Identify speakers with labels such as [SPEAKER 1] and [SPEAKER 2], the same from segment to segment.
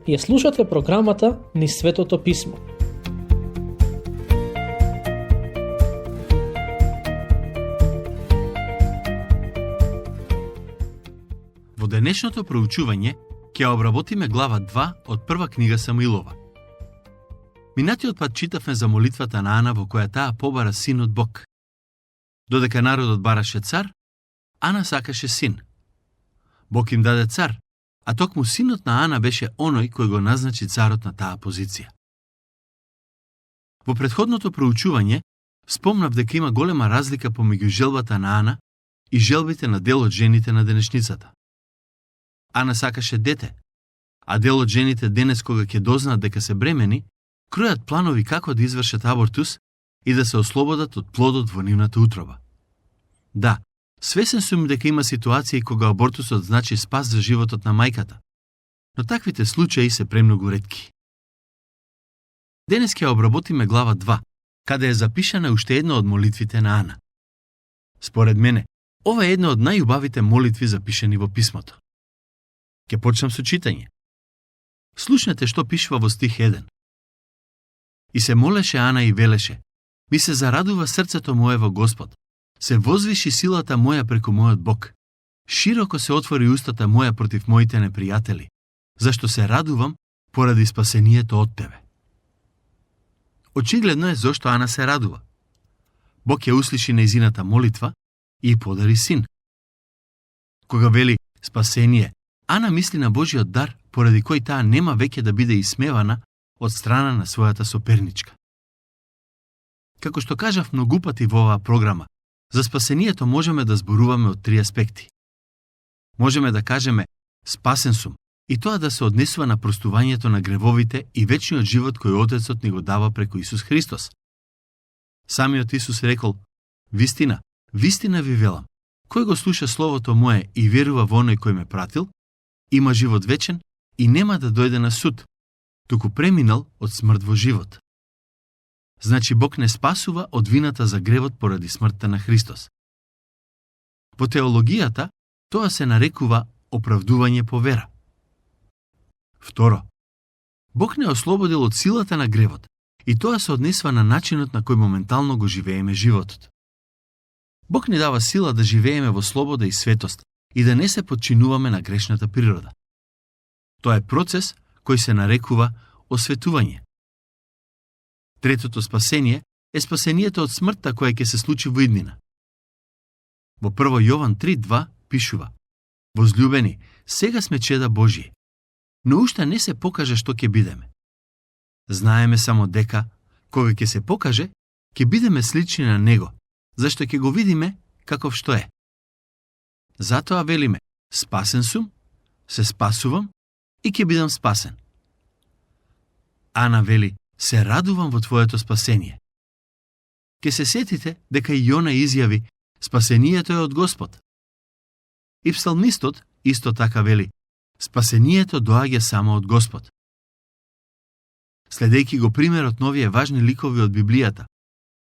[SPEAKER 1] Ја слушате програмата Низ Светото Писмо.
[SPEAKER 2] Во денешното проучување ќе обработиме глава 2 од прва книга Самуилова. Минатиот пат читавме за молитвата на Ана во која таа побара син од Бог. Додека народот бараше цар, Ана сакаше син. Бог им даде цар, а токму синот на Ана беше оној кој го назначи царот на таа позиција. Во претходното проучување спомнав дека има голема разлика помеѓу желбата на Ана и желбите на дел од жените на денешницата. Ана сакаше дете, а дел од жените денес кога ќе дознаат дека се бремени, кројат планови како да извршат абортус и да се ослободат од плодот во нивната утроба. Да, свесен сум дека има ситуации кога абортусот значи спас за животот на мајката, но таквите случаи се премногу ретки. Денес ќе обработиме глава 2, каде е запишана уште една од молитвите на Ана. Според мене, ова е една од најубавите молитви запишани во писмото. Ќе почнам со читање. Слушнете што пишува во стих 1. И се молеше Ана и велеше: ми се зарадува срцето мое во Господ, се возвиши силата моја преку мојот Бог. Широко се отвори устата моја против моите непријатели, зашто се радувам поради спасението од тебе. Очигледно е зошто Ана се радува. Бог ја услиши нејзината молитва и подари син. Кога вели спасение, Ана мисли на Божиот дар, поради кој таа нема веќе да биде исмевана од страна на својата соперничка. Како што кажав многу пати во оваа програма, за спасението можеме да зборуваме од три аспекти. Можеме да кажеме спасен сум, и тоа да се однесува на простувањето на гревовите и вечниот живот кој Отецот ни го дава преку Исус Христос. Самиот Исус рекол: вистина, вистина ви велам, кој го слуша словото мое и верува во оној кој ме пратил, има живот вечен и нема да дојде на суд, туку преминал од смрт во живот. Значи Бог не спасува од вината за гревот поради смртта на Христос. Во теологијата тоа се нарекува оправдување по вера. Второ, Бог не ослободил од силата на гревот и тоа се однесува на начинот на кој моментално го живееме животот. Бог ни дава сила да живееме во слобода и светост и да не се подчинуваме на грешната природа. Тоа е процес кој се нарекува осветување. Третото спасение е спасението од смртта која ќе се случи во иднина. Во 1 Јован 3:2 пишува: возлюбени, сега сме чеда Божие, но уште не се покаже што ќе бидеме. Знаеме само дека, кога ќе се покаже, ќе бидеме слични на Него, зашто ќе го видиме каков што е. Затоа велиме: спасен сум, се спасувам и ќе бидам спасен. Ана вели: се радувам во твоето спасение. Ке се сетите дека и Јона изјави: спасението е од Господ. И псалмистот исто така вели: спасението доаѓа само од Господ. Следејќи го примерот на овие важни ликови од Библијата,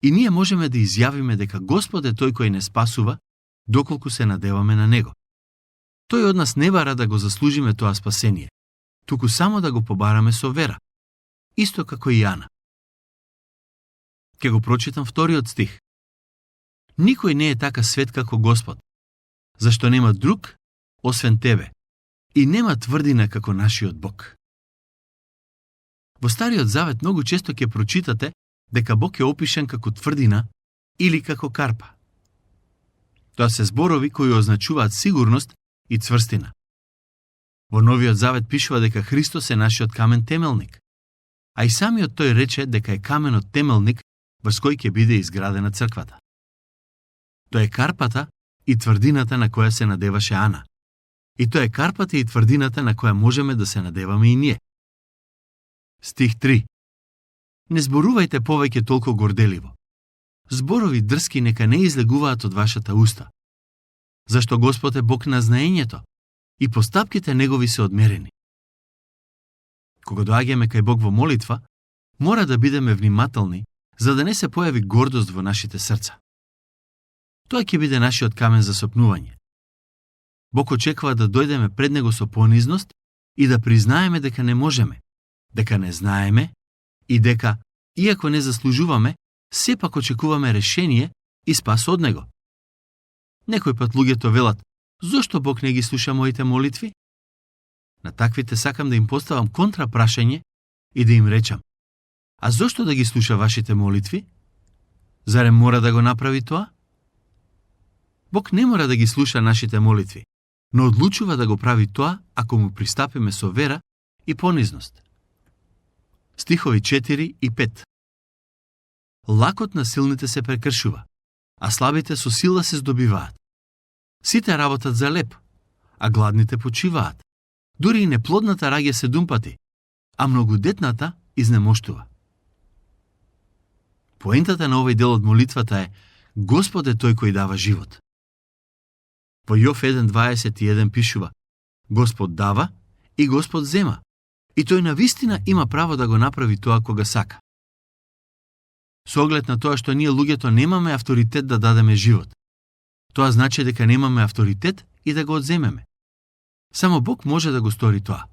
[SPEAKER 2] и ние можеме да изјавиме дека Господ е тој кој не спасува, доколку се надеваме на Него. Тој од нас не бара да го заслужиме тоа спасение, туку само да го побараме со вера, исто како и Ана. Ке го прочитам вториот стих. Никој не е така свет како Господ, зашто нема друг освен тебе и нема тврдина како нашиот Бог. Во Стариот Завет многу често ќе прочитате дека Бог е опишан како тврдина или како карпа. Тоа се зборови кои означуваат сигурност и цврстина. Во Новиот Завет пишува дека Христос е нашиот камен темелник, а и самиот тој рече дека е каменот темелник врз кој ќе биде изградена црквата. Тоа е карпата и тврдината на која се надеваше Ана. И тоа е карпата и тврдината на која можеме да се надеваме и ние. Стих 3. Не зборувајте повеќе толку горделиво. Зборови дрски нека не излегуваат од вашата уста. Зашто Господ е Бог на знаењето и постапките Негови се одмерени. Кога доаѓаме кај Бог во молитва, мора да бидеме внимателни, за да не се појави гордост во нашите срца. Тоа ќе биде нашиот камен за сопнување. Бог очекува да дојдеме пред Него со понизност и да признаеме дека не можеме, дека не знаеме и дека, иако не заслужуваме, сепак очекуваме решение и спас од Него. Некој пат луѓето велат: зошто Бог не ги слуша моите молитви? На таквите сакам да им поставам контрапрашање и да им речам: а зошто да ги слуша вашите молитви? Зарем мора да го направи тоа? Бог не мора да ги слуша нашите молитви, но одлучува да го прави тоа ако му пристапиме со вера и понизност. Стихови 4 и 5. Лакот на силните се прекршува, а слабите со сила се здобиваат. Сите работат за леп, а гладните почиваат. Дури и неплодната раѓа се думпати, а многодетната изнемоштува. Поентата на овој дел од молитвата е: Господ е тој кој дава живот. Во Јов 1.21 пишува: Господ дава и Господ зема, и тој навистина има право да го направи тоа кога сака. Со оглед на тоа што ние луѓето немаме авторитет да дадеме живот, тоа значи дека немаме авторитет и да го одземеме. Само Бог може да го стори тоа.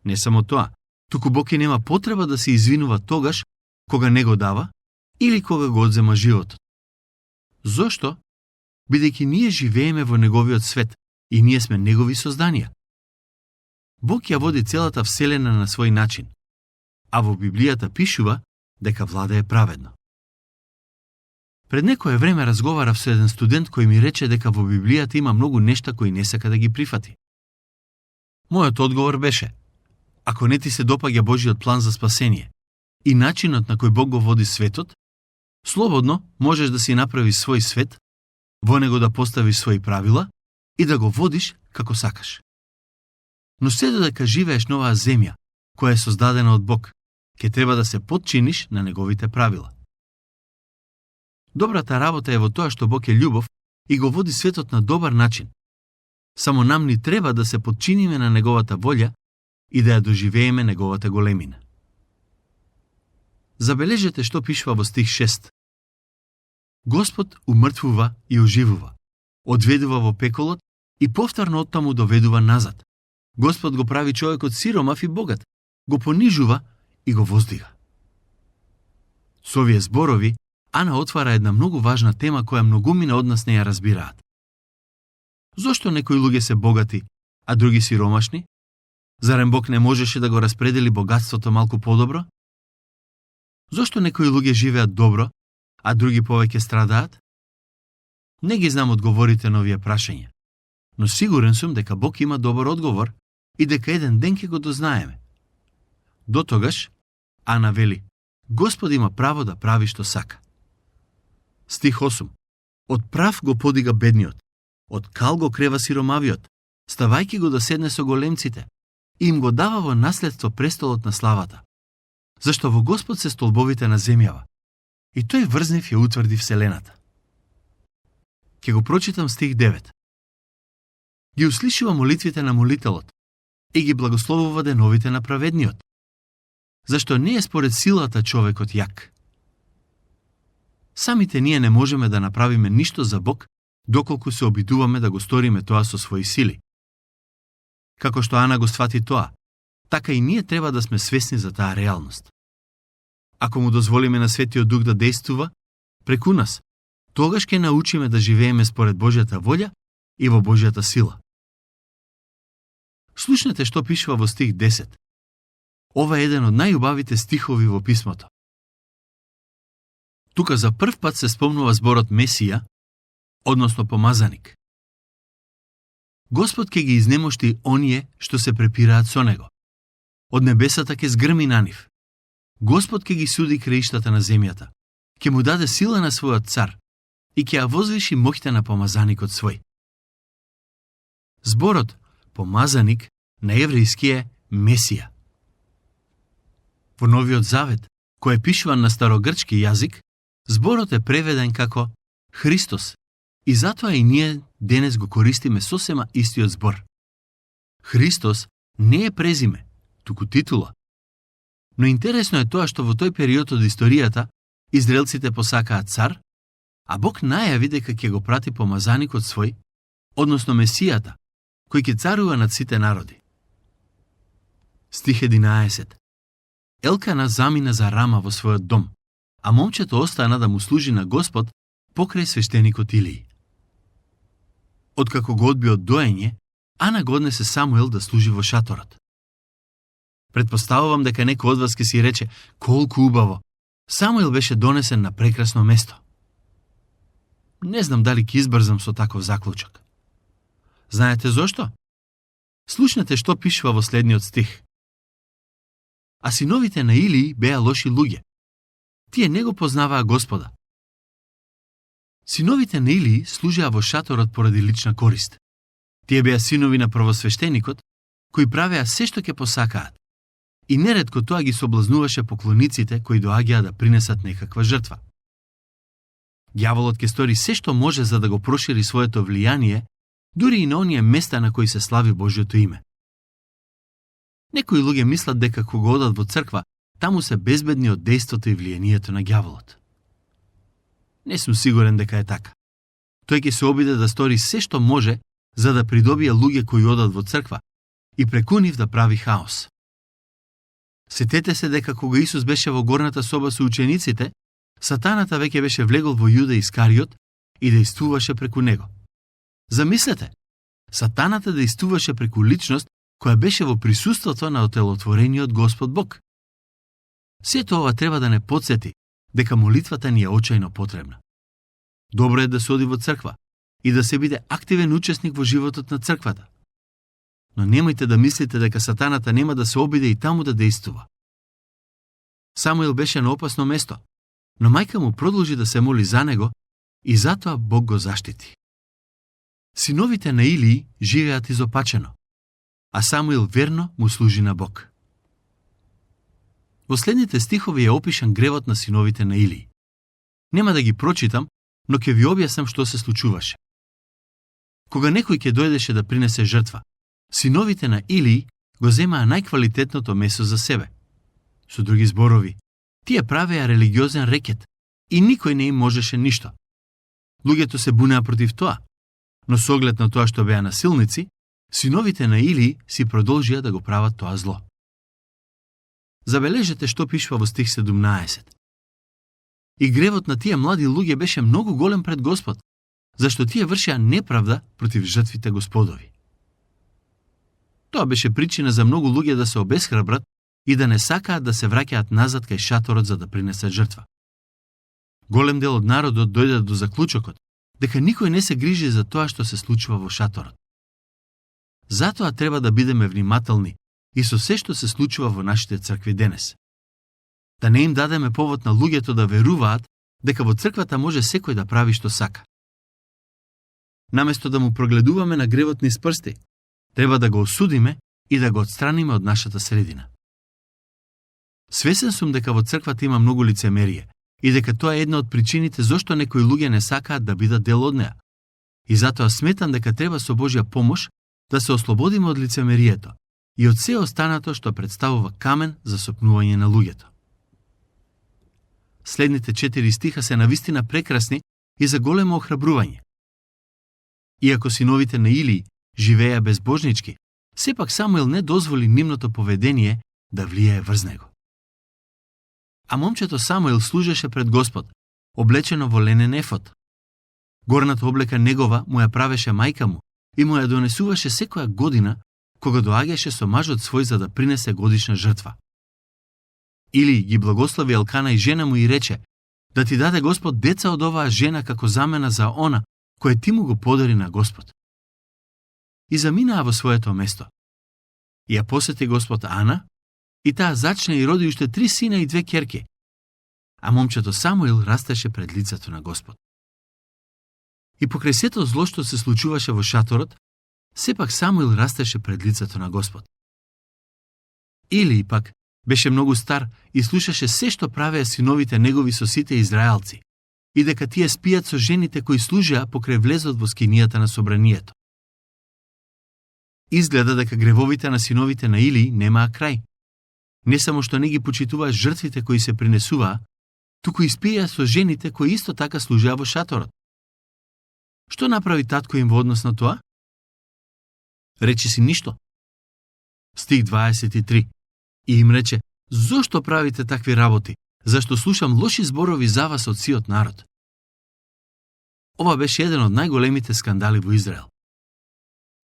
[SPEAKER 2] Не само тоа, туку Бог и нема потреба да се извинува тогаш кога не го дава или кога го одзема животот. Зошто? Бидејќи ние живееме во Неговиот свет и ние сме Негови созданија. Бог ја води целата вселена на свој начин, а во Библијата пишува дека владее праведно. Пред некое време разговарав со еден студент кој ми рече дека во Библијата има многу нешта кои не сака да ги прифати. Мојот одговор беше: ако не ти се допаѓа Божиот план за спасение и начинот на кој Бог го води светот, слободно можеш да си направиш свој свет, во него да поставиш своји правила и да го водиш како сакаш. Но се додека живееш на оваа земја, која е создадена од Бог, ќе треба да се подчиниш на Неговите правила. Добрата работа е во тоа што Бог е љубов и го води светот на добар начин. Само нам ни треба да се подчиниме на Неговата волја и да ја доживееме Неговата големина. Забележете што пишува во стих 6. Господ умртвува и оживува, одведува во пеколот и повторно оттаму доведува назад. Господ го прави човекот сиромав и богат, го понижува и го воздига. Со овие зборови, Ана отвара една многу важна тема која многумина од нас не ја разбираат. Зошто некои луѓе се богати, а други сиромашни? Зарем Бог не можеше да го распредели богатството малку подобро? Зошто некои луѓе живеат добро, а други повеќе страдаат? Не ги знам одговорите на овие прашања, но сигурен сум дека Бог има добар одговор и дека еден ден ќе го дознаеме. До тогаш, Ана вели: Господ има право да прави што сака. Стих 8. Од прав го подига бедниот, од кал го крева сиромавиот, ставајки го да седне со големците, и им го дава во наследство престолот на славата. Зашто во Господ се столбовите на земјава, и тој врзнив ја утврди вселената. Ке го прочитам стих 9. Ги услишува молитвите на молителот и ги благословува деновите на праведниот. Зашто не е според силата човекот јак. Самите ние не можеме да направиме ништо за Бог, доколку се обидуваме да го сториме тоа со своји сили. Како што Ана го сфати тоа, така и ние треба да сме свесни за таа реалност. Ако му дозволиме на Светиот Дух да действува преку нас, тогаш ќе научиме да живееме според Божјата волја и во Божјата сила. Слушнете што пишува во стих 10. Ова е еден од најубавите стихови во писмото. Тука за прв пат се спомнува зборот Месија, односно помазаник. Господ ќе ги изнемошти оние што се препираат со него. Од небесата ќе згрми на нив. Господ ќе ги суди краиштата на земјата. Ќе му даде сила на својот цар и ќе ја возвиши моќта на помазаникот свој. Зборот помазаник на еврејски е Месија. Во Новиот Завет, кој е пишуван на старогрчки јазик, зборот е преведен како Христос, и затоа и ние денес го користиме сосема истиот збор. Христос не е презиме, туку титула. Но интересно е тоа што во тој период од историјата израелците посакаат цар, а Бог најави дека ќе го прати помазаникот свој, односно Месијата, кој ќе царува над сите народи. Стих 11. Елкана замина за Рама во својот дом, а момчето остана да му служи на Господ покрај свештеникот Илии. Откако го одби од доење, Ана го однесе Самуил да служи во шаторот. Предпоставувам дека некој од вас ќе си рече: колку убаво, Самуил беше донесен на прекрасно место. Не знам дали ќе избрзам со таков заклучок. Знаете зошто? Слушнете што пишува во следниот стих. А синовите на Илии беа лоши луѓе. Тие не го познаваа Господа. Синовите на Илии служеа во шаторот поради лична корист. Тие беа синови на првосвештеникот, кои правеа се што ќе посакаат. И неретко тоа ги соблазнуваше поклониците кои доаѓаа да принесат некаква жртва. Ѓаволот ќе стори се што може за да го прошири своето влијание, дури и на оние места на кои се слави Божјото име. Некои луѓе мислат дека кога одат во црква, таму се безбедни од дејството и влијанието на ѓаволот. Не сум сигурен дека е така. Тој ќе се обиде да стори се што може за да придобие луѓе кои одат во црква и преку нив да прави хаос. Сетете се дека кога Исус беше во горната соба со учениците, сатаната веќе беше влегол во Јуда Искариот и дејствуваше преку него. Замислете, сатаната дејствуваше преку личност која беше во присуството на отелотворениот Господ Бог. Сето ова треба да не потсети дека молитвата ни е очајно потребна. Добро е да се оди во црква и да се биде активен учесник во животот на црквата. Но немојте да мислите дека сатаната нема да се обиде и таму да дејствува. Самуил беше на опасно место, но мајка му продолжи да се моли за него и затоа Бог го заштити. Синовите на Илии живеат изопачено, а Самуил верно му служи на Бог. Во следните стихови е опишан гревот на синовите на Илии. Нема да ги прочитам, но ќе ви објаснам што се случуваше. Кога некој ќе дојдеше да принесе жртва, синовите на Илии го земаа најквалитетното месо за себе. Со други зборови, тие правеа религиозен рекет и никој не им можеше ништо. Луѓето се бунеа против тоа, но со оглед на тоа што беа насилници, синовите на Илии си продолжија да го прават тоа зло. Забележете што пишува во стих 17. И гревот на тие млади луѓе беше многу голем пред Господ, зашто тие вршеа неправда против жртвите Господови. Тоа беше причина за многу луѓе да се обесхрабрат и да не сакаат да се враќаат назад кај шаторот за да принесат жртва. Голем дел од народот дојде до заклучокот дека никој не се грижи за тоа што се случува во шаторот. Затоа треба да бидеме внимателни и со се што се случува во нашите цркви денес. Да не им дадеме повод на луѓето да веруваат дека во црквата може секој да прави што сака. Наместо да му прогледуваме на гревот низ прсти, треба да го осудиме и да го отстраниме од нашата средина. Свесен сум дека во црквата има многу лицемерие и дека тоа е една од причините зошто некои луѓе не сакаат да бидат дел од неа. И затоа сметам дека треба со Божја помош да се ослободиме од лицемерието и од се останато што представува камен за сопнување на луѓето. Следните 4 стиха се навистина прекрасни и за големо охрабрување. Иако синовите на Илии живееа безбожнички, сепак Самуил не дозволи нивното поведение да влијае врз него. А момчето Самуил служеше пред Господ, облечено во ленен ефод. Горната облека негова му ја правеше мајка му и му ја донесуваше секоја година кога доаѓаше со мажот свој за да принесе годишна жртва. Или ги благослови Елкана и жена му и рече: да ти даде Господ деца од оваа жена како замена за она кое ти му го подари на Господ. И заминаа во своето место. И ја посети Господ Ана, и таа зачна и роди уште 3 сина и 2 ќерки. А момчето Самуил растеше пред лицето на Господ. И покрај сето зло што се случуваше во шаторот, сепак Самуил растеше пред лицето на Господ. Или пак беше многу стар и слушаше се што правеа синовите негови со сите израелци, и дека тие спијат со жените кои служеа покрај влезот во скинијата на собранието. Изгледа дека гревовите на синовите на Илии немаа крај. Не само што не ги почитуваа жртвите кои се принесуваа, туку и спијаа со жените кои исто така служеа во шаторот. Што направи татко им во однос на тоа? Рече си ништо. Стих 23. и им рече: "Зошто правите такви работи? Зашто слушам лоши зборови за вас од сиот народ?" Ова беше еден од најголемите скандали во Израел.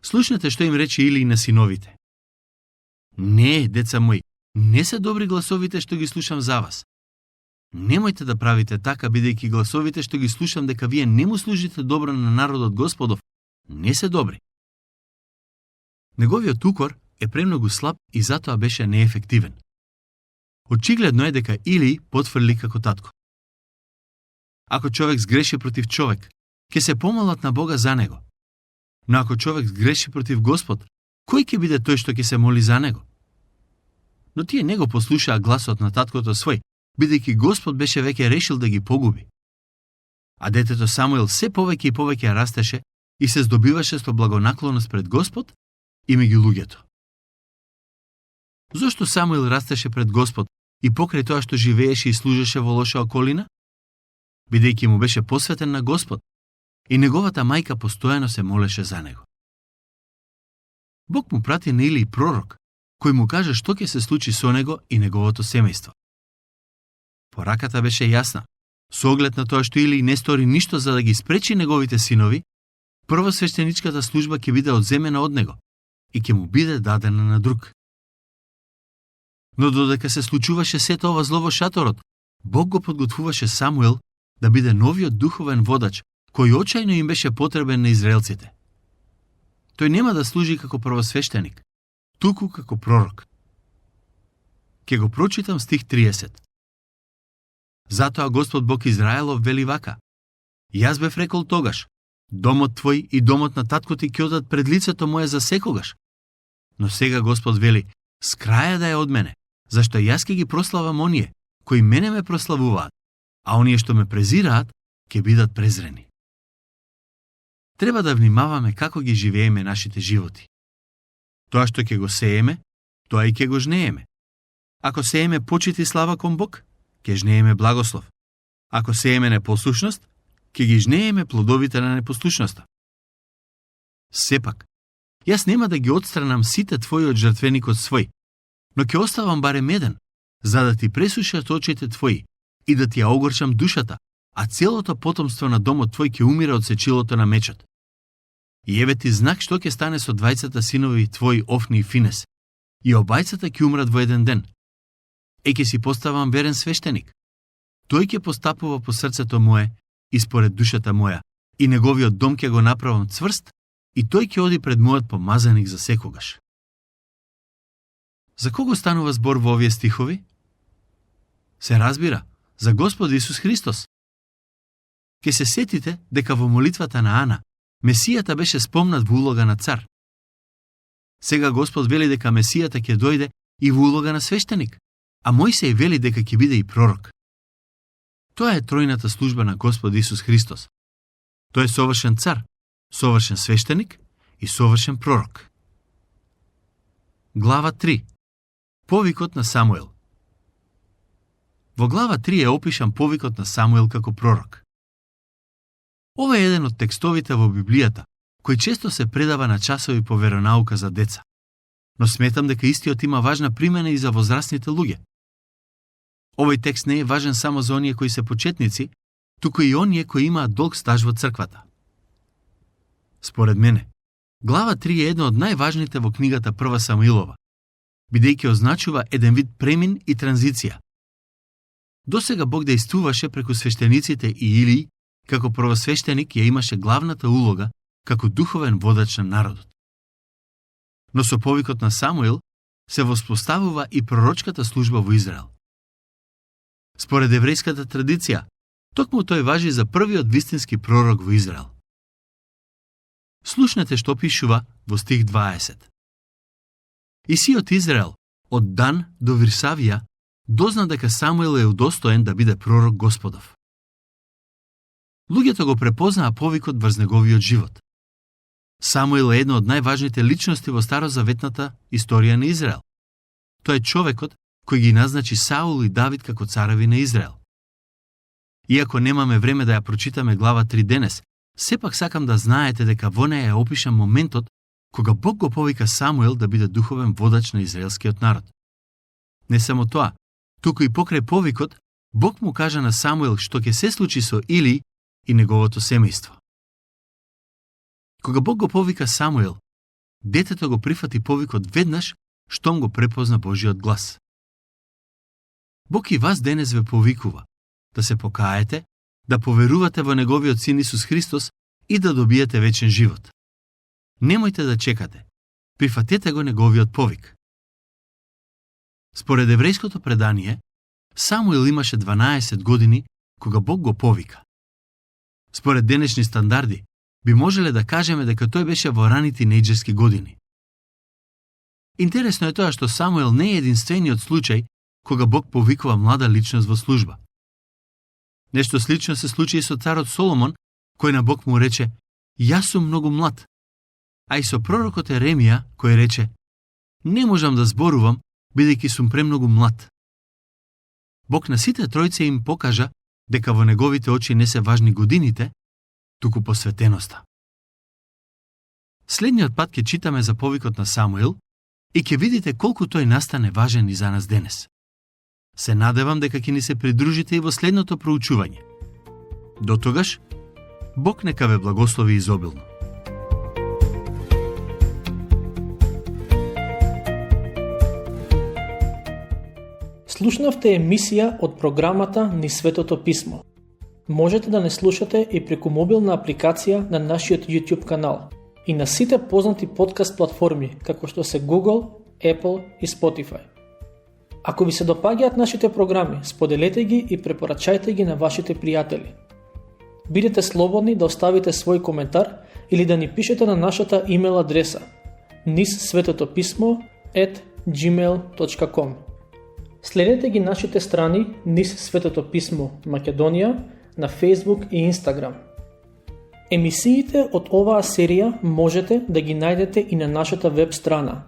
[SPEAKER 2] Слушнете што им рече Илии на синовите. "Не, деца мои, не се добри гласовите што ги слушам за вас. Немојте да правите така, бидејќи гласовите што ги слушам дека вие не му служите добро на народот Господов, не се добри." Неговиот укор е премногу слаб и затоа беше неефективен. Очигледно е дека Илии потврли како татко. Ако човек сгреши против човек, ќе се помолат на Бога за него. Но ако човек сгреши против Господ, кој ќе биде тој што ќе се моли за него? Но тие не го послушаа гласот на таткото свој, бидејќи Господ беше веќе решил да ги погуби. А детето Самуил се повеќе и повеќе растеше и се здобиваше со благонаклонност пред Господ и меѓу луѓето. Зошто Самуил растеше пред Господ и покрај тоа што живееше и служеше во лоша околина? Бидејќи му беше посветен на Господ и неговата мајка постојано се молеше за него. Бог му прати на Илии пророк, кој му каже што ќе се случи со него и неговото семејство. Пораката беше јасна. Со оглед на тоа што Илии не стори ништо за да ги спречи неговите синови, првосвештеничката служба ќе биде одземена од него и ќе му биде дадена на друг. Но додека се случуваше сето ова зло во шаторот, Бог го подготвуваше Самуил да биде новиот духовен водач, кој очајно им беше потребен на израелците. Тој нема да служи како првосвештеник, туку како пророк. Ке го прочитам стих 30. Затоа Господ Бог Израелов вели вака: "Јас бев рекол тогаш, домот твој и домот на татко ти ќе одат пред лицето мое за секогаш. Но сега Господ вели: скраја да е од мене, зашто јас ќе ги прославам оние кои мене ме прославуваат, а оние што ме презираат ќе бидат презрени." Треба да внимаваме како ги живееме нашите животи. Тоа што ќе го сееме, тоа и ќе го жнееме. Ако сееме почит и слава кон Бог, ќе жнееме благослов. Ако сееме непослушност, ќе ги жнееме плодовите на непослушноста. Сепак, јас нема да ги отстранам сите твои од жртвеникот свој, но ќе оставам барем еден, за да ти пресушат очите твои и да ти ја огорчам душата, а целото потомство на домот твој ќе умира од сечилото на мечот. И еве ти знак што ќе стане со двајцата синови твои Офни и Финес, и обајцата ќе умрат во еден ден. Ќе си поставам верен свештеник. Тој ќе постапува по срцето мое и според душата моја, и неговиот дом ќе го направам цврст, и тој ќе оди пред мојот помазаник за секогаш. За кого станува збор во овие стихови? Се разбира, за Господ Исус Христос. Ке се сетите дека во молитвата на Ана, Месијата беше спомнат во улога на цар. Сега Господ вели дека Месијата ќе дојде и во улога на свештеник, а Мојсеј вели дека ќе биде и пророк. Тоа е тројната служба на Господ Исус Христос. Тој е совршен цар, совршен свештеник и совршен пророк. Глава 3. Повикот на Самуил. Во глава 3 е опишан повикот на Самуил како пророк. Ова е еден од текстовите во Библијата, кој често се предава на часови по веронаука за деца. Но сметам дека истиот има важна примена и за возрастните луѓе. Овој текст не е важен само за оние кои се почетници, туку и оние кои имаат долг стаж во црквата. Според мене, глава 3 е една од најважните во книгата Прва Самуилова, бидејќи означува еден вид премин и транзиција. Досега Бог дејствуваше преку свештениците и Илии, како првосвештеник ја имаше главната улога како духовен водач на народот. Но со повикот на Самуил се воспоставува и пророчката служба во Израел. Според еврејската традиција, токму тој важи за првиот вистински пророк во Израел. Слушнете што пишува во стих 20. И сиот Израел, од Дан до Вирсавија, дозна дека Самуил е удостоен да биде пророк Господов. Луѓето го препознаа повикот врз неговиот живот. Самуил е една од најважните личности во старозаветната историја на Израел. Тој е човекот кој ги назначи Саул и Давид како цареви на Израел. Иако немаме време да ја прочитаме глава 3 денес, сепак сакам да знаете дека во неја е опишан моментот кога Бог го повика Самуил да биде духовен водач на израелскиот народ. Не само тоа, туку и покрај повикот, Бог му кажа на Самуил што ќе се случи со Или и неговото семејство. Кога Бог го повика Самуил, детето го прифати повикот веднаш штом го препозна Божиот глас. Бог и вас денес ве повикува да се покаете, да поверувате во неговиот син Исус Христос и да добиете вечен живот. Немојте да чекате. Прифатете го неговиот повик. Според еврејското предание, Самуил имаше 12 години кога Бог го повика. Според денешни стандарди, би можеле да кажеме дека тој беше во рани тинејџерски години. Интересно е тоа што Самуил не е единствениот случај кога Бог повикува млада личност во служба. Нешто слично се случи и со царот Соломон, кој на Бог му рече: "Јас сум многу млад." А и со пророкот Еремија, кој рече: "Не можам да зборувам, бидејќи сум премногу млад." Бог на сите тројце им покажа дека во неговите очи не се важни годините, туку посветеноста. Следниот пат ќе читаме за повикот на Самуил и ќе видите колку тој настане важен и за нас денес. Се надевам дека ќе ни се придружите и во следното проучување. До тогаш, Бог нека ве благослови изобилно.
[SPEAKER 1] Слушнавте емисија од програмата Низ Светото Писмо. Можете да не слушате и преку мобилна апликација на нашиот YouTube канал и на сите познати подкаст платформи, како што се Google, Apple и Spotify. Ако ви се допаѓаат нашите програми, споделете ги и препорачајте ги на вашите пријатели. Бидете слободни да оставите свој коментар или да ни пишете на нашата имейл адреса nizsvetotopисmo@gmail.com. Следете ги нашите страни Низ Светото Писмо Македонија на Facebook и Instagram. Емисиите од оваа серија можете да ги најдете и на нашата веб страна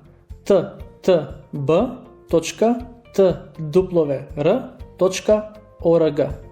[SPEAKER 1] ttb.twr.org.